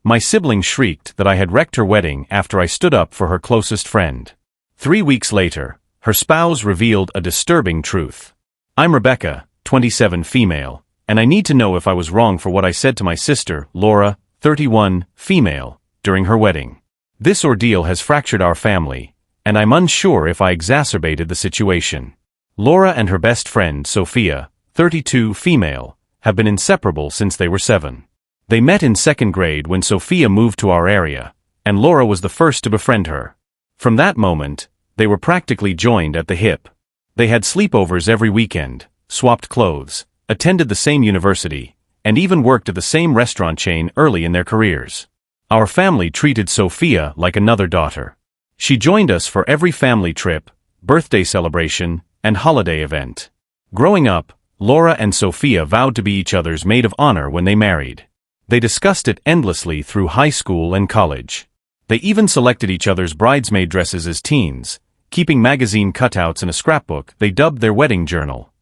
My sibling shrieked that I had wrecked her wedding after I stood up for her closest friend. 3 weeks later, her spouse revealed a disturbing truth. I'm Rebecca, 27 female, and I need to know if I was wrong for what I said to my sister, Laura, 31, female, during her wedding. This ordeal has fractured our family, and I'm unsure if I exacerbated the situation. Laura and her best friend, Sophia, 32, female, have been inseparable since they were 7. They met in 2nd grade when Sophia moved to our area, and Laura was the first to befriend her. From that moment, they were practically joined at the hip. They had sleepovers every weekend, swapped clothes, attended the same university, and even worked at the same restaurant chain early in their careers. Our family treated Sophia like another daughter. She joined us for every family trip, birthday celebration, and holiday event. Growing up, Laura and Sophia vowed to be each other's maid of honor when they married. They discussed it endlessly through high school and college. They even selected each other's bridesmaid dresses as teens, keeping magazine cutouts in a scrapbook they dubbed their wedding journal.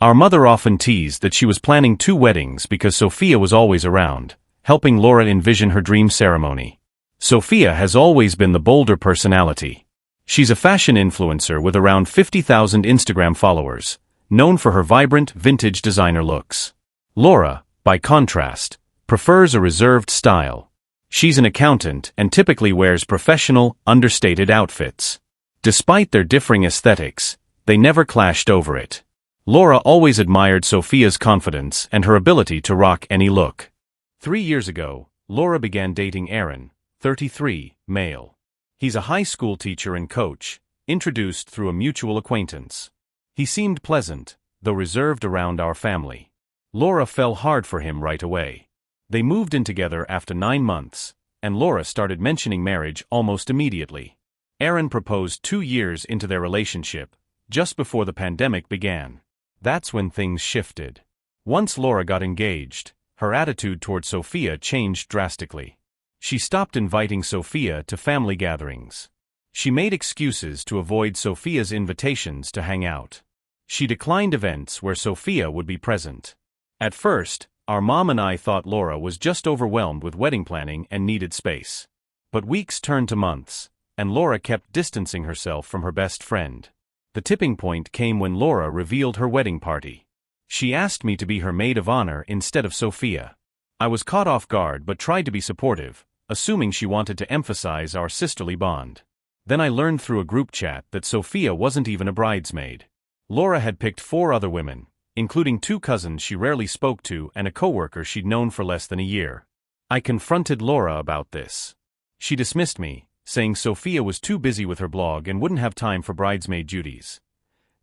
Our mother often teased that she was planning 2 weddings because Sophia was always around, helping Laura envision her dream ceremony. Sophia has always been the bolder personality. She's a fashion influencer with around 50,000 Instagram followers, known for her vibrant, vintage designer looks. Laura, by contrast, prefers a reserved style. She's an accountant and typically wears professional, understated outfits. Despite their differing aesthetics, they never clashed over it. Laura always admired Sophia's confidence and her ability to rock any look. 3 years ago, Laura began dating Aaron, 33, male. He's a high school teacher and coach, introduced through a mutual acquaintance. He seemed pleasant, though reserved around our family. Laura fell hard for him right away. They moved in together after 9 months, and Laura started mentioning marriage almost immediately. Aaron proposed 2 years into their relationship, just before the pandemic began. That's when things shifted. Once Laura got engaged, her attitude toward Sophia changed drastically. She stopped inviting Sophia to family gatherings. She made excuses to avoid Sophia's invitations to hang out. She declined events where Sophia would be present. At first, our mom and I thought Laura was just overwhelmed with wedding planning and needed space. But weeks turned to months, and Laura kept distancing herself from her best friend. The tipping point came when Laura revealed her wedding party. She asked me to be her maid of honor instead of Sophia. I was caught off guard but tried to be supportive, assuming she wanted to emphasize our sisterly bond. Then I learned through a group chat that Sophia wasn't even a bridesmaid. Laura had picked 4 other women, including 2 cousins she rarely spoke to and a coworker she'd known for less than a year. I confronted Laura about this. She dismissed me, saying Sophia was too busy with her blog and wouldn't have time for bridesmaid duties.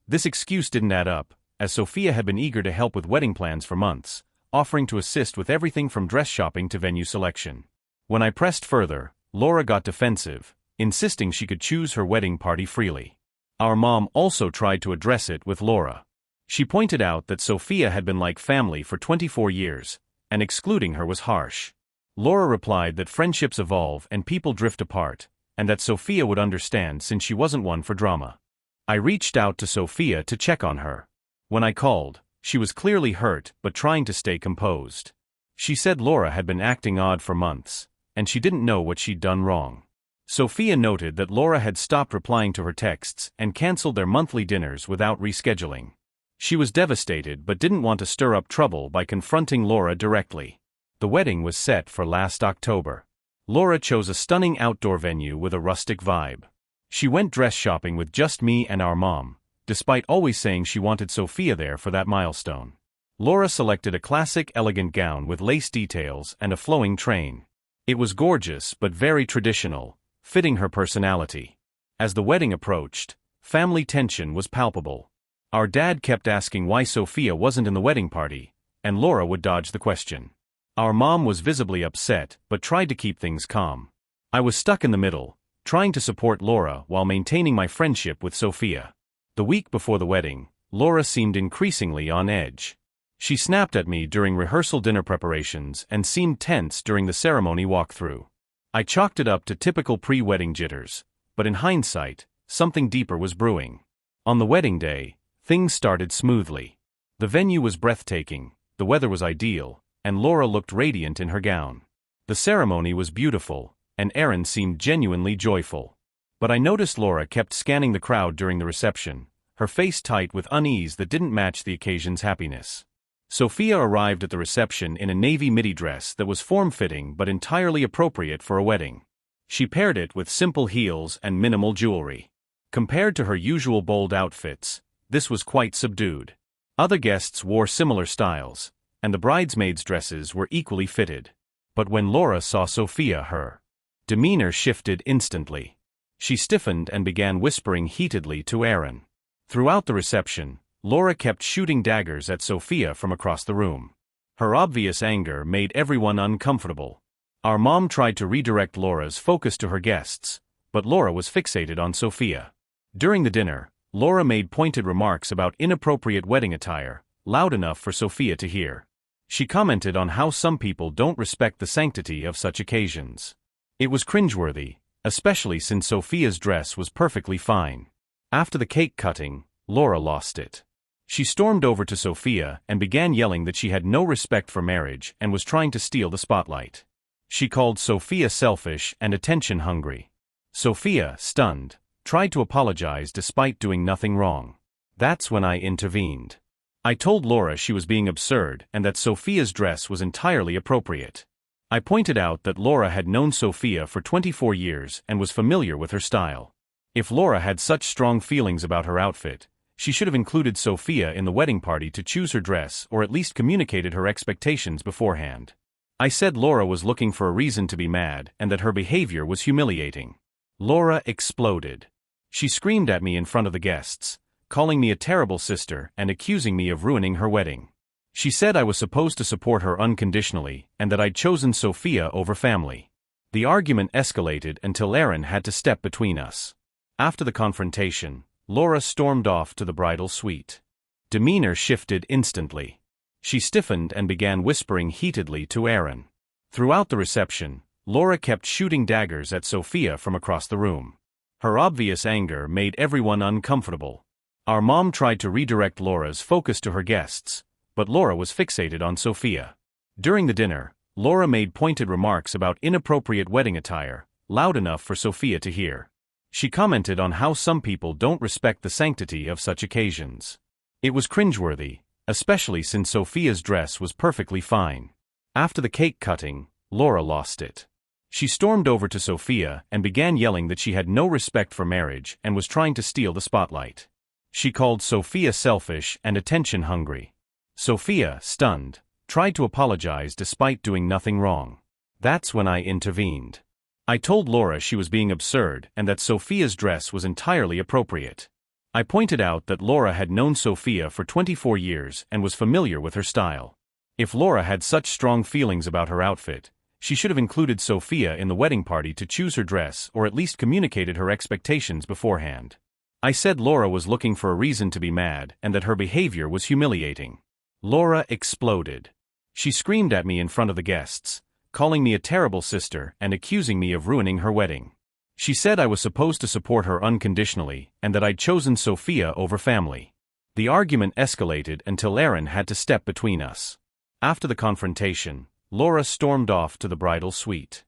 This excuse didn't add up, as Sophia had been eager to help with wedding plans for months, offering to assist with everything from dress shopping to venue selection. When I pressed further, Laura got defensive, insisting she could choose her wedding party freely. Our mom also tried to address it with Laura. She pointed out that Sophia had been like family for 24 years, and excluding her was harsh. Laura replied that friendships evolve and people drift apart, and that Sophia would understand since she wasn't one for drama. I reached out to Sophia to check on her. When I called, she was clearly hurt but trying to stay composed. She said Laura had been acting odd for months, and she didn't know what she'd done wrong. Sophia noted that Laura had stopped replying to her texts and canceled their monthly dinners without rescheduling. She was devastated but didn't want to stir up trouble by confronting Laura directly. The wedding was set for last October. Laura chose a stunning outdoor venue with a rustic vibe. She went dress shopping with just me and our mom, despite always saying she wanted Sophia there for that milestone. Laura selected a classic elegant gown with lace details and a flowing train. It was gorgeous but very traditional, fitting her personality. As the wedding approached, family tension was palpable. Our dad kept asking why Sophia wasn't in the wedding party, and Laura would dodge the question. Our mom was visibly upset but tried to keep things calm. I was stuck in the middle, trying to support Laura while maintaining my friendship with Sophia. The week before the wedding, Laura seemed increasingly on edge. She snapped at me during rehearsal dinner preparations and seemed tense during the ceremony walkthrough. I chalked it up to typical pre-wedding jitters, but in hindsight, something deeper was brewing. On the wedding day, things started smoothly. The venue was breathtaking, the weather was ideal, and Laura looked radiant in her gown. The ceremony was beautiful, and Aaron seemed genuinely joyful. But I noticed Laura kept scanning the crowd during the reception, her face tight with unease that didn't match the occasion's happiness. Sophia arrived at the reception in a navy midi dress that was form-fitting but entirely appropriate for a wedding. She paired it with simple heels and minimal jewelry. Compared to her usual bold outfits, this was quite subdued. Other guests wore similar styles, and the bridesmaids' dresses were equally fitted. But when Laura saw Sophia, her demeanor shifted instantly. She stiffened and began whispering heatedly to Aaron. Throughout the reception, Laura kept shooting daggers at Sophia from across the room. Her obvious anger made everyone uncomfortable. Our mom tried to redirect Laura's focus to her guests, but Laura was fixated on Sophia. During the dinner, Laura made pointed remarks about inappropriate wedding attire, loud enough for Sophia to hear. She commented on how some people don't respect the sanctity of such occasions. It was cringeworthy, especially since Sophia's dress was perfectly fine. After the cake cutting, Laura lost it. She stormed over to Sophia and began yelling that she had no respect for marriage and was trying to steal the spotlight. She called Sophia selfish and attention-hungry. Sophia, stunned, tried to apologize despite doing nothing wrong. That's when I intervened. I told Laura she was being absurd and that Sophia's dress was entirely appropriate. I pointed out that Laura had known Sophia for 24 years and was familiar with her style. If Laura had such strong feelings about her outfit, she should have included Sophia in the wedding party to choose her dress or at least communicated her expectations beforehand. I said Laura was looking for a reason to be mad and that her behavior was humiliating. Laura exploded. She screamed at me in front of the guests, calling me a terrible sister and accusing me of ruining her wedding. She said I was supposed to support her unconditionally and that I'd chosen Sophia over family. The argument escalated until Aaron had to step between us. After the confrontation, Laura stormed off to the bridal suite. Demeanor shifted instantly. She stiffened and began whispering heatedly to Aaron. Throughout the reception, Laura kept shooting daggers at Sophia from across the room. Her obvious anger made everyone uncomfortable. Our mom tried to redirect Laura's focus to her guests, but Laura was fixated on Sophia. During the dinner, Laura made pointed remarks about inappropriate wedding attire, loud enough for Sophia to hear. She commented on how some people don't respect the sanctity of such occasions. It was cringeworthy, especially since Sophia's dress was perfectly fine. After the cake cutting, Laura lost it. She stormed over to Sophia and began yelling that she had no respect for marriage and was trying to steal the spotlight. She called Sophia selfish and attention-hungry. Sophia, stunned, tried to apologize despite doing nothing wrong. That's when I intervened. I told Laura she was being absurd and that Sophia's dress was entirely appropriate. I pointed out that Laura had known Sophia for 24 years and was familiar with her style. If Laura had such strong feelings about her outfit, she should have included Sophia in the wedding party to choose her dress or at least communicated her expectations beforehand. I said Laura was looking for a reason to be mad and that her behavior was humiliating. Laura exploded. She screamed at me in front of the guests, calling me a terrible sister and accusing me of ruining her wedding. She said I was supposed to support her unconditionally and that I'd chosen Sophia over family. The argument escalated until Aaron had to step between us. After the confrontation, Laura stormed off to the bridal suite.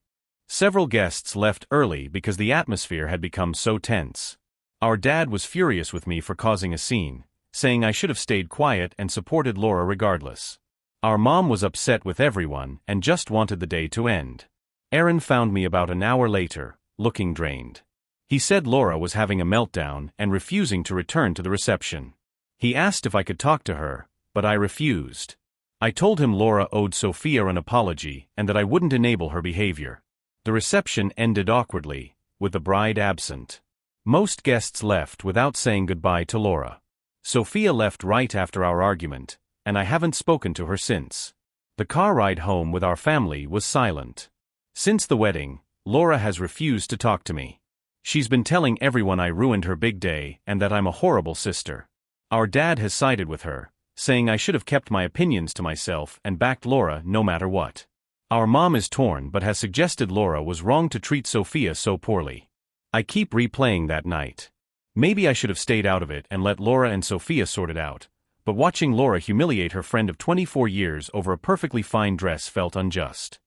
Several guests left early because the atmosphere had become so tense. Our dad was furious with me for causing a scene, saying I should have stayed quiet and supported Laura regardless. Our mom was upset with everyone and just wanted the day to end. Aaron found me about an hour later, looking drained. He said Laura was having a meltdown and refusing to return to the reception. He asked if I could talk to her, but I refused. I told him Laura owed Sophia an apology and that I wouldn't enable her behavior. The reception ended awkwardly, with the bride absent. Most guests left without saying goodbye to Laura. Sophia left right after our argument, and I haven't spoken to her since. The car ride home with our family was silent. Since the wedding, Laura has refused to talk to me. She's been telling everyone I ruined her big day and that I'm a horrible sister. Our dad has sided with her, saying I should have kept my opinions to myself and backed Laura no matter what. Our mom is torn but has suggested Laura was wrong to treat Sophia so poorly. I keep replaying that night. Maybe I should have stayed out of it and let Laura and Sophia sort it out, but watching Laura humiliate her friend of 24 years over a perfectly fine dress felt unjust.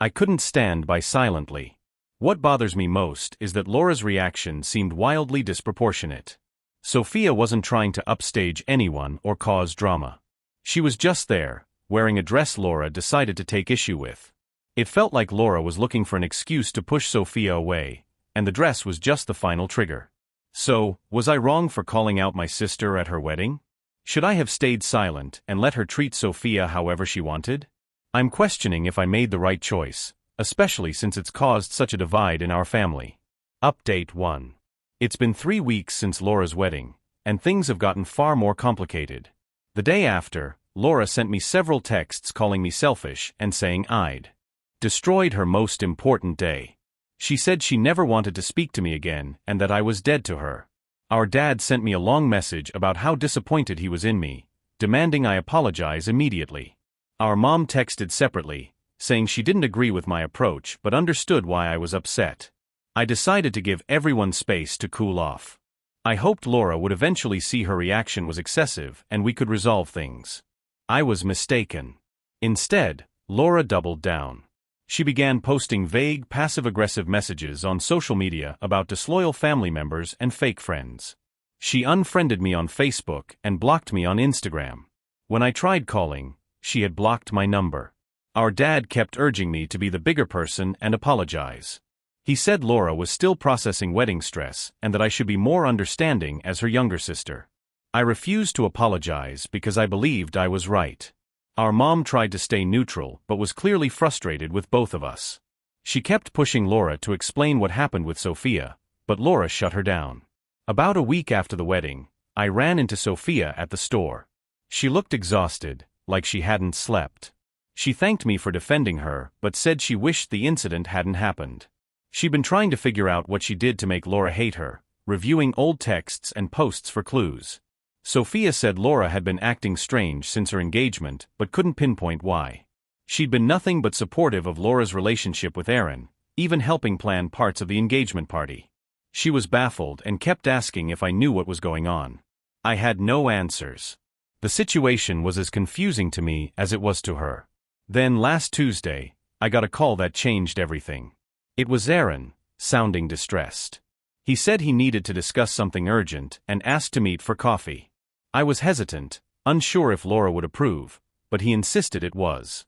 I couldn't stand by silently. What bothers me most is that Laura's reaction seemed wildly disproportionate. Sophia wasn't trying to upstage anyone or cause drama. She was just there, wearing a dress Laura decided to take issue with. It felt like Laura was looking for an excuse to push Sophia away, and the dress was just the final trigger. So, was I wrong for calling out my sister at her wedding? Should I have stayed silent and let her treat Sophia however she wanted? I'm questioning if I made the right choice, especially since it's caused such a divide in our family. Update 1. It's been 3 weeks since Laura's wedding, and things have gotten far more complicated. The day after, Laura sent me several texts calling me selfish and saying I'd destroyed her most important day. She said she never wanted to speak to me again and that I was dead to her. Our dad sent me a long message about how disappointed he was in me, demanding I apologize immediately. Our mom texted separately, saying she didn't agree with my approach but understood why I was upset. I decided to give everyone space to cool off. I hoped Laura would eventually see her reaction was excessive and we could resolve things. I was mistaken. Instead, Laura doubled down. She began posting vague, passive-aggressive messages on social media about disloyal family members and fake friends. She unfriended me on Facebook and blocked me on Instagram. When I tried calling, she had blocked my number. Our dad kept urging me to be the bigger person and apologize. He said Laura was still processing wedding stress and that I should be more understanding as her younger sister. I refused to apologize because I believed I was right. Our mom tried to stay neutral but was clearly frustrated with both of us. She kept pushing Laura to explain what happened with Sophia, but Laura shut her down. About a week after the wedding, I ran into Sophia at the store. She looked exhausted, like she hadn't slept. She thanked me for defending her but said she wished the incident hadn't happened. She'd been trying to figure out what she did to make Laura hate her, reviewing old texts and posts for clues. Sophia said Laura had been acting strange since her engagement but couldn't pinpoint why. She'd been nothing but supportive of Laura's relationship with Aaron, even helping plan parts of the engagement party. She was baffled and kept asking if I knew what was going on. I had no answers. The situation was as confusing to me as it was to her. Then last Tuesday, I got a call that changed everything. It was Aaron, sounding distressed. He said he needed to discuss something urgent and asked to meet for coffee. I was hesitant, unsure if Laura would approve, but he insisted it was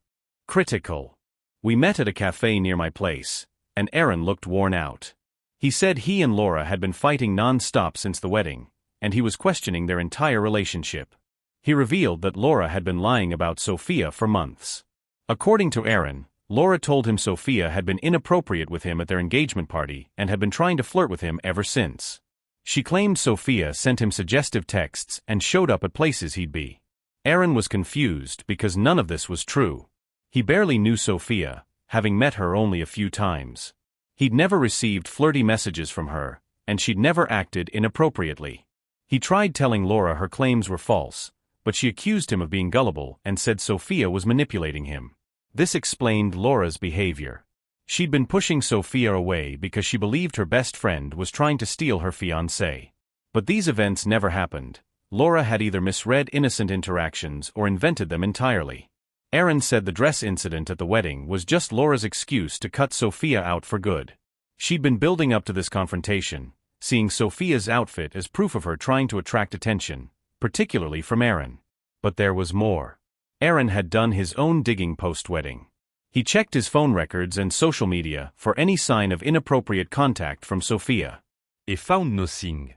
critical. We met at a cafe near my place, and Aaron looked worn out. He said he and Laura had been fighting non-stop since the wedding, and he was questioning their entire relationship. He revealed that Laura had been lying about Sophia for months. According to Aaron, Laura told him Sophia had been inappropriate with him at their engagement party and had been trying to flirt with him ever since. She claimed Sophia sent him suggestive texts and showed up at places he'd be. Aaron was confused because none of this was true. He barely knew Sophia, having met her only a few times. He'd never received flirty messages from her, and she'd never acted inappropriately. He tried telling Laura her claims were false, but she accused him of being gullible and said Sophia was manipulating him. This explained Laura's behavior. She'd been pushing Sophia away because she believed her best friend was trying to steal her fiancé. But these events never happened. Laura had either misread innocent interactions or invented them entirely. Aaron said the dress incident at the wedding was just Laura's excuse to cut Sophia out for good. She'd been building up to this confrontation, seeing Sophia's outfit as proof of her trying to attract attention, particularly from Aaron. But there was more. Aaron had done his own digging post-wedding. He checked his phone records and social media for any sign of inappropriate contact from Sophia. He found nothing.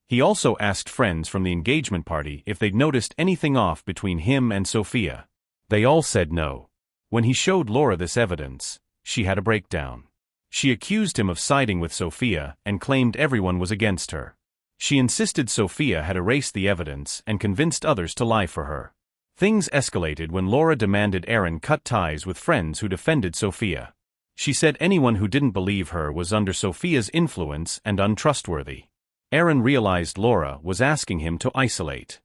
He also asked friends from the engagement party if they'd noticed anything off between him and Sophia. They all said no. When he showed Laura this evidence, she had a breakdown. She accused him of siding with Sophia and claimed everyone was against her. She insisted Sophia had erased the evidence and convinced others to lie for her. Things escalated when Laura demanded Aaron cut ties with friends who defended Sophia. She said anyone who didn't believe her was under Sophia's influence and untrustworthy. Aaron realized Laura was asking him to isolate.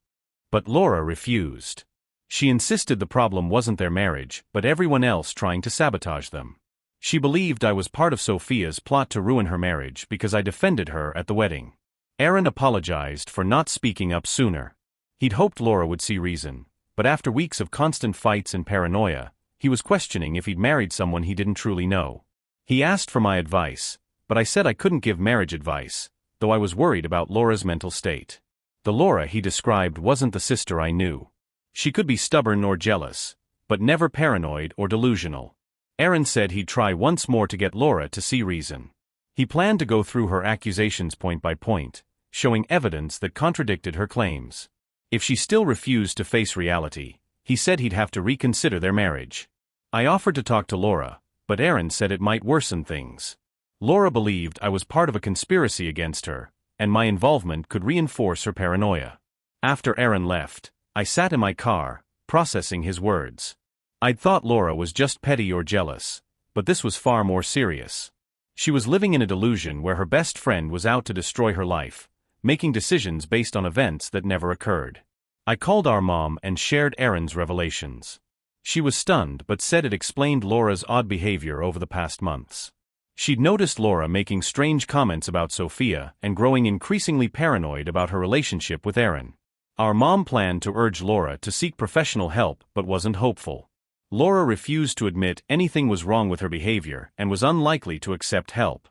But Laura refused. She insisted the problem wasn't their marriage, but everyone else trying to sabotage them. She believed I was part of Sophia's plot to ruin her marriage because I defended her at the wedding. Aaron apologized for not speaking up sooner. He'd hoped Laura would see reason. But after weeks of constant fights and paranoia, He was questioning if he'd married someone he didn't truly know. He asked for my advice, but I said I couldn't give marriage advice, though I was worried about Laura's mental state. The Laura he described wasn't the sister I knew. She could be stubborn or jealous, but never paranoid or delusional. Aaron said he'd try once more to get Laura to see reason. He planned to go through her accusations point by point, showing evidence that contradicted her claims. If she still refused to face reality, he said he'd have to reconsider their marriage. I offered to talk to Laura, but Aaron said it might worsen things. Laura believed I was part of a conspiracy against her, and my involvement could reinforce her paranoia. After Aaron left, I sat in my car, processing his words. I'd thought Laura was just petty or jealous, but this was far more serious. She was living in a delusion where her best friend was out to destroy her life, making decisions based on events that never occurred. I called our mom and shared Aaron's revelations. She was stunned but said it explained Laura's odd behavior over the past months. She'd noticed Laura making strange comments about Sophia and growing increasingly paranoid about her relationship with Aaron. Our mom planned to urge Laura to seek professional help but wasn't hopeful. Laura refused to admit anything was wrong with her behavior and was unlikely to accept help.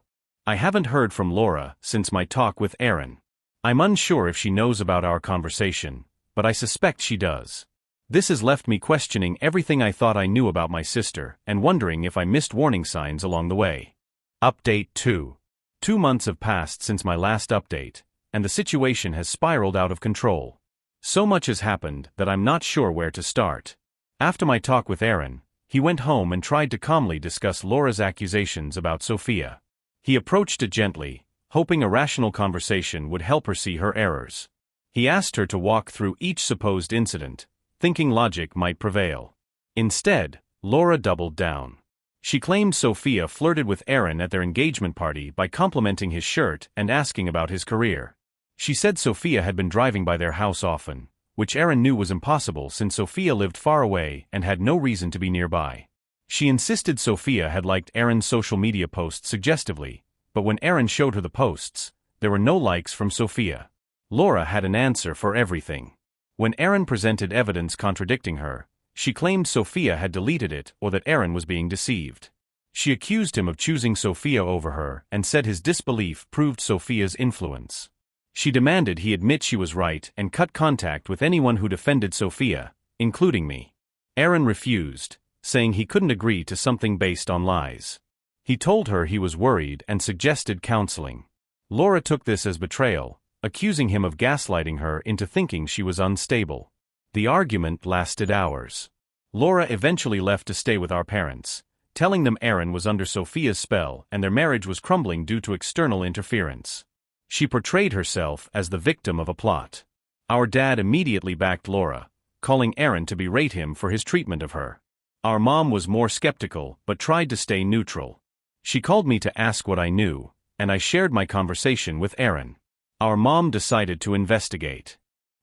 I haven't heard from Laura since my talk with Aaron. I'm unsure if she knows about our conversation, but I suspect she does. This has left me questioning everything I thought I knew about my sister and wondering if I missed warning signs along the way. Update 2. 2 months have passed since my last update, and the situation has spiraled out of control. So much has happened that I'm not sure where to start. After my talk with Aaron, he went home and tried to calmly discuss Laura's accusations about Sophia. He approached it gently, hoping a rational conversation would help her see her errors. He asked her to walk through each supposed incident, thinking logic might prevail. Instead, Laura doubled down. She claimed Sophia flirted with Aaron at their engagement party by complimenting his shirt and asking about his career. She said Sophia had been driving by their house often, which Aaron knew was impossible since Sophia lived far away and had no reason to be nearby. She insisted Sophia had liked Aaron's social media posts suggestively, but when Aaron showed her the posts, there were no likes from Sophia. Laura had an answer for everything. When Aaron presented evidence contradicting her, she claimed Sophia had deleted it or that Aaron was being deceived. She accused him of choosing Sophia over her and said his disbelief proved Sophia's influence. She demanded he admit she was right and cut contact with anyone who defended Sophia, including me. Aaron refused, saying he couldn't agree to something based on lies. He told her he was worried and suggested counseling. Laura took this as betrayal, accusing him of gaslighting her into thinking she was unstable. The argument lasted hours. Laura eventually left to stay with our parents, telling them Aaron was under Sophia's spell and their marriage was crumbling due to external interference. She portrayed herself as the victim of a plot. Our dad immediately backed Laura, calling Aaron to berate him for his treatment of her. Our mom was more skeptical but tried to stay neutral. She called me to ask what I knew, and I shared my conversation with Aaron. Our mom decided to investigate.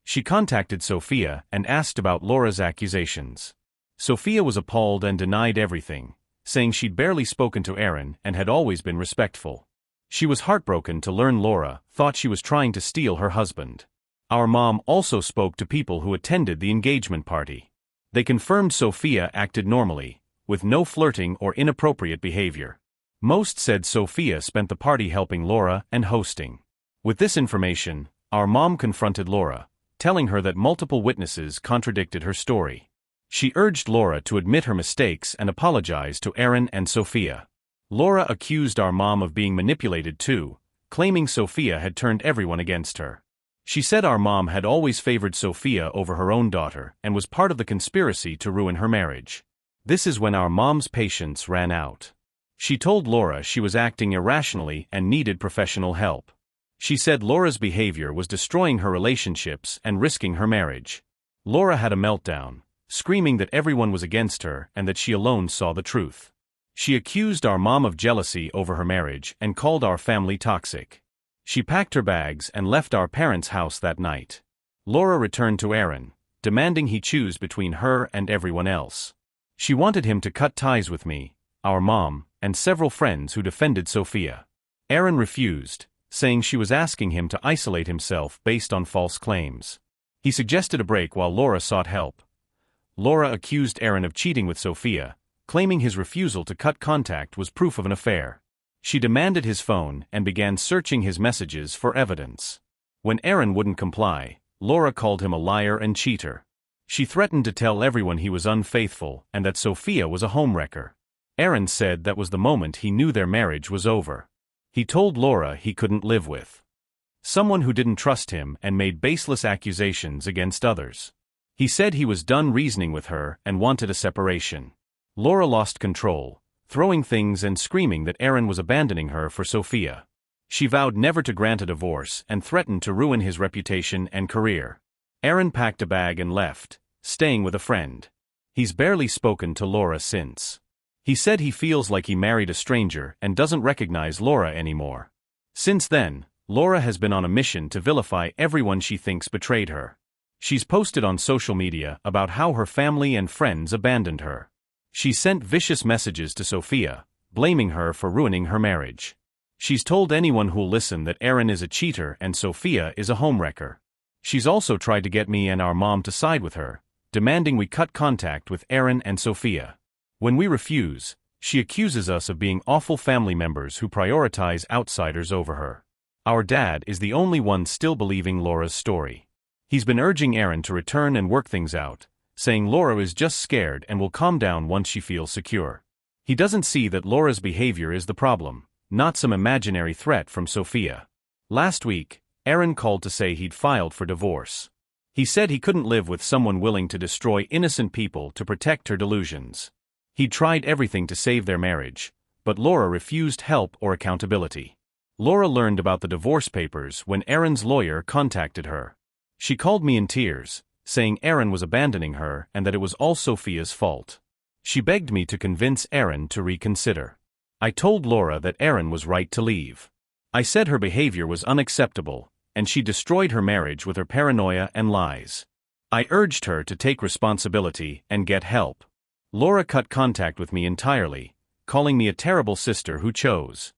She contacted Sophia and asked about Laura's accusations. Sophia was appalled and denied everything, saying she'd barely spoken to Aaron and had always been respectful. She was heartbroken to learn Laura thought she was trying to steal her husband. Our mom also spoke to people who attended the engagement party. They confirmed Sophia acted normally, with no flirting or inappropriate behavior. Most said Sophia spent the party helping Laura and hosting. With this information, our mom confronted Laura, telling her that multiple witnesses contradicted her story. She urged Laura to admit her mistakes and apologize to Aaron and Sophia. Laura accused our mom of being manipulated too, claiming Sophia had turned everyone against her. She said our mom had always favored Sophia over her own daughter and was part of the conspiracy to ruin her marriage. This is when our mom's patience ran out. She told Laura she was acting irrationally and needed professional help. She said Laura's behavior was destroying her relationships and risking her marriage. Laura had a meltdown, screaming that everyone was against her and that she alone saw the truth. She accused our mom of jealousy over her marriage and called our family toxic. She packed her bags and left our parents' house that night. Laura returned to Aaron, demanding he choose between her and everyone else. She wanted him to cut ties with me, our mom, and several friends who defended Sophia. Aaron refused, saying she was asking him to isolate himself based on false claims. He suggested a break while Laura sought help. Laura accused Aaron of cheating with Sophia, claiming his refusal to cut contact was proof of an affair. She demanded his phone and began searching his messages for evidence. When Aaron wouldn't comply, Laura called him a liar and cheater. She threatened to tell everyone he was unfaithful and that Sophia was a homewrecker. Aaron said that was the moment he knew their marriage was over. He told Laura he couldn't live with someone who didn't trust him and made baseless accusations against others. He said he was done reasoning with her and wanted a separation. Laura lost control, throwing things and screaming that Aaron was abandoning her for Sophia. She vowed never to grant a divorce and threatened to ruin his reputation and career. Aaron packed a bag and left, staying with a friend. He's barely spoken to Laura since. He said he feels like he married a stranger and doesn't recognize Laura anymore. Since then, Laura has been on a mission to vilify everyone she thinks betrayed her. She's posted on social media about how her family and friends abandoned her. She sent vicious messages to Sophia, blaming her for ruining her marriage. She's told anyone who'll listen that Aaron is a cheater and Sophia is a homewrecker. She's also tried to get me and our mom to side with her, demanding we cut contact with Aaron and Sophia. When we refuse, she accuses us of being awful family members who prioritize outsiders over her. Our dad is the only one still believing Laura's story. He's been urging Aaron to return and work things out, saying Laura is just scared and will calm down once she feels secure. He doesn't see that Laura's behavior is the problem, not some imaginary threat from Sophia. Last week, Aaron called to say he'd filed for divorce. He said he couldn't live with someone willing to destroy innocent people to protect her delusions. He'd tried everything to save their marriage, but Laura refused help or accountability. Laura learned about the divorce papers when Aaron's lawyer contacted her. She called me in tears, saying Aaron was abandoning her and that it was all Sophia's fault. She begged me to convince Aaron to reconsider. I told Laura that Aaron was right to leave. I said her behavior was unacceptable, and she destroyed her marriage with her paranoia and lies. I urged her to take responsibility and get help. Laura cut contact with me entirely, calling me a terrible sister who chose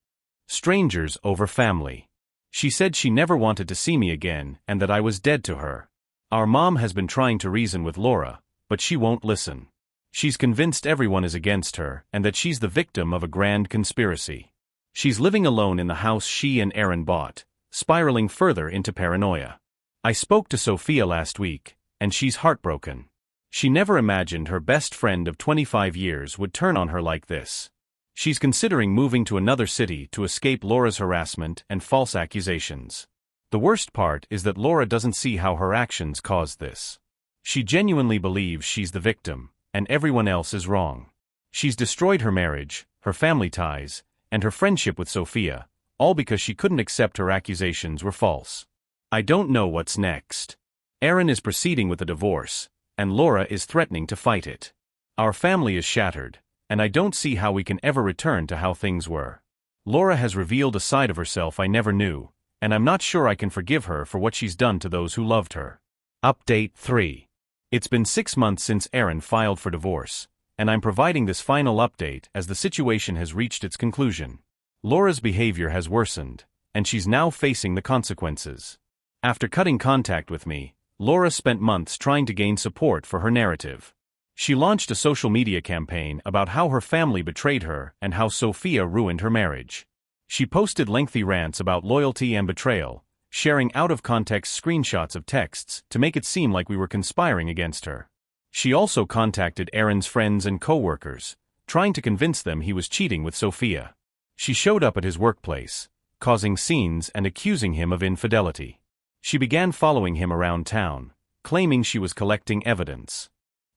strangers over family. She said she never wanted to see me again and that I was dead to her. Our mom has been trying to reason with Laura, but she won't listen. She's convinced everyone is against her and that she's the victim of a grand conspiracy. She's living alone in the house she and Aaron bought, spiraling further into paranoia. I spoke to Sophia last week, and she's heartbroken. She never imagined her best friend of 25 years would turn on her like this. She's considering moving to another city to escape Laura's harassment and false accusations. The worst part is that Laura doesn't see how her actions caused this. She genuinely believes she's the victim, and everyone else is wrong. She's destroyed her marriage, her family ties, and her friendship with Sophia, all because she couldn't accept her accusations were false. I don't know what's next. Aaron is proceeding with the divorce, and Laura is threatening to fight it. Our family is shattered, and I don't see how we can ever return to how things were. Laura has revealed a side of herself I never knew, and I'm not sure I can forgive her for what she's done to those who loved her. Update 3. It's been 6 months since Aaron filed for divorce, and I'm providing this final update as the situation has reached its conclusion. Laura's behavior has worsened, and she's now facing the consequences. After cutting contact with me, Laura spent months trying to gain support for her narrative. She launched a social media campaign about how her family betrayed her and how Sophia ruined her marriage. She posted lengthy rants about loyalty and betrayal, sharing out-of-context screenshots of texts to make it seem like we were conspiring against her. She also contacted Aaron's friends and co-workers, trying to convince them he was cheating with Sophia. She showed up at his workplace, causing scenes and accusing him of infidelity. She began following him around town, claiming she was collecting evidence.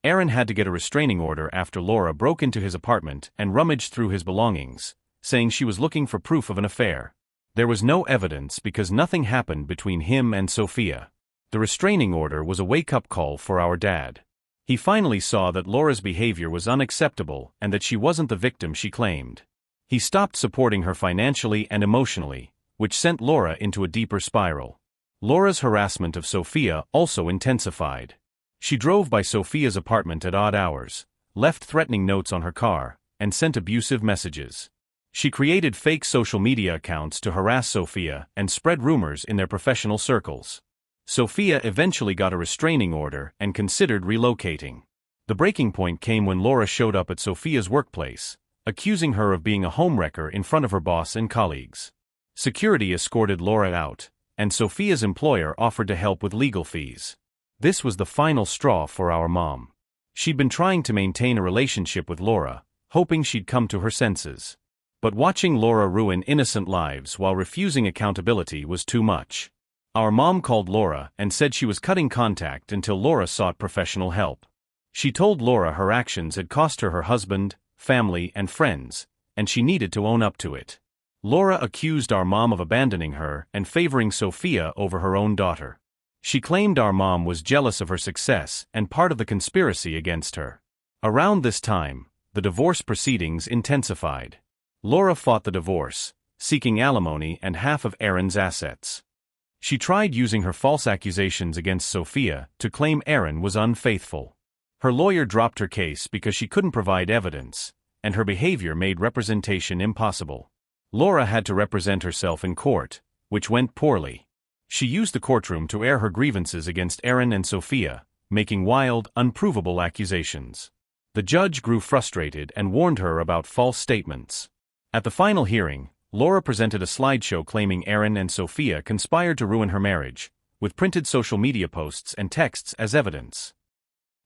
Aaron had to get a restraining order after Laura broke into his apartment and rummaged through his belongings, saying she was looking for proof of an affair. There was no evidence because nothing happened between him and Sophia. The restraining order was a wake-up call for our dad. He finally saw that Laura's behavior was unacceptable and that she wasn't the victim she claimed. He stopped supporting her financially and emotionally, which sent Laura into a deeper spiral. Laura's harassment of Sophia also intensified. She drove by Sophia's apartment at odd hours, left threatening notes on her car, and sent abusive messages. She created fake social media accounts to harass Sophia and spread rumors in their professional circles. Sophia eventually got a restraining order and considered relocating. The breaking point came when Laura showed up at Sophia's workplace, accusing her of being a homewrecker in front of her boss and colleagues. Security escorted Laura out, and Sophia's employer offered to help with legal fees. This was the final straw for our mom. She'd been trying to maintain a relationship with Laura, hoping she'd come to her senses. But watching Laura ruin innocent lives while refusing accountability was too much. Our mom called Laura and said she was cutting contact until Laura sought professional help. She told Laura her actions had cost her husband, family, and friends, and she needed to own up to it. Laura accused our mom of abandoning her and favoring Sophia over her own daughter. She claimed our mom was jealous of her success and part of the conspiracy against her. Around this time, the divorce proceedings intensified. Laura fought the divorce, seeking alimony and half of Aaron's assets. She tried using her false accusations against Sophia to claim Aaron was unfaithful. Her lawyer dropped her case because she couldn't provide evidence, and her behavior made representation impossible. Laura had to represent herself in court, which went poorly. She used the courtroom to air her grievances against Aaron and Sophia, making wild, unprovable accusations. The judge grew frustrated and warned her about false statements. At the final hearing, Laura presented a slideshow claiming Aaron and Sophia conspired to ruin her marriage, with printed social media posts and texts as evidence.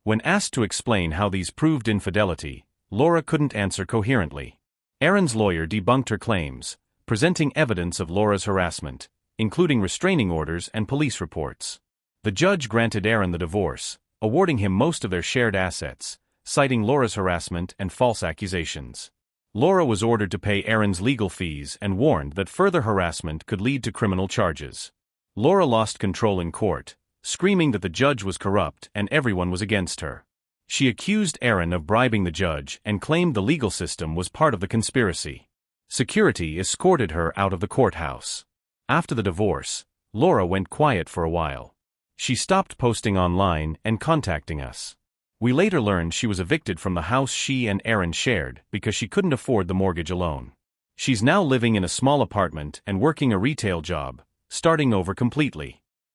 When asked to explain how these proved infidelity, Laura couldn't answer coherently. Aaron's lawyer debunked her claims, presenting evidence of Laura's harassment, including restraining orders and police reports. The judge granted Aaron the divorce, awarding him most of their shared assets, citing Laura's harassment and false accusations. Laura was ordered to pay Aaron's legal fees and warned that further harassment could lead to criminal charges. Laura lost control in court, screaming that the judge was corrupt and everyone was against her. She accused Aaron of bribing the judge and claimed the legal system was part of the conspiracy. Security escorted her out of the courthouse. After the divorce, Laura went quiet for a while. She stopped posting online and contacting us. We later learned she was evicted from the house she and Aaron shared because she couldn't afford the mortgage alone. She's now living in a small apartment and working a retail job, starting over completely.